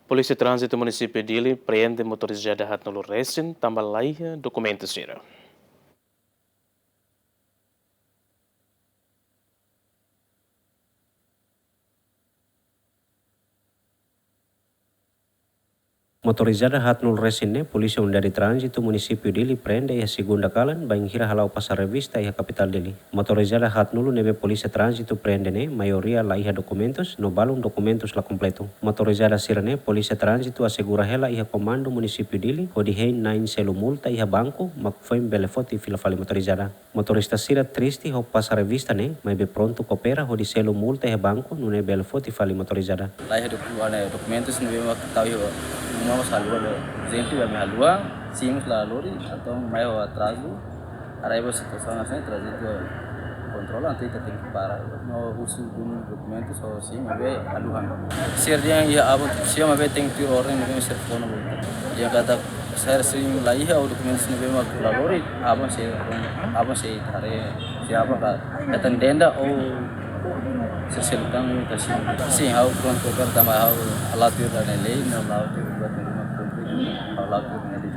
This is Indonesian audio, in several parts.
Polisi Trânsito município Dili prende motorizada Hatnulu Racing tambah lain dokumentos sira. Motorizada Hatnul Resine, polisi undari trânsito município Dili prende a segunda kalan bang hira halau pasar revista e a capital Dili. Motorizada Hatnul neve polisi trânsito prende ne maioria la iha documentos no balum documentos la completo. Motorizada sirene polisi trânsito assegura hela iha comando município Dili o di hein nain selu multa iha banco mak foi belefoti fila fali motorizada. Motorista sira triste ho pasar revista ne mai be pronto coopera ho di selu multa iha banco no ne belefoti fali motorizada. Lá documentos não vemos tahu yo vamos halua lo gente vai me halua simos lá lori então mais ao atraso arriba situação assim trânsito controla nanti kita tem que parar no uso de documentos ou sim mas vai halua ser dia ya abang sia mas vai tem que orang não ser phone dia kata saya sering lah ya documentos não vemos lá lori abang saya tare siapa kata denda ou seselutang kasi sim hau pronto pertama hau alatir dan lei não alatir buat menerima konflik alatir nele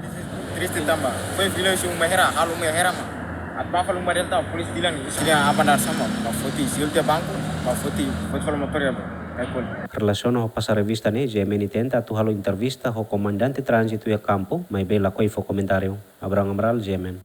triste tambah foi violência mehera halu mehera ma atba kalau model tahu polis bilang isinya apa nar sama mafoti silte banco mafoti foi motor ya Relação ao passar revista ne GMN tenta tu halo entrevista ho comandante trânsito e campo, mas bela coi fo comentário. Abraham Amral GMN.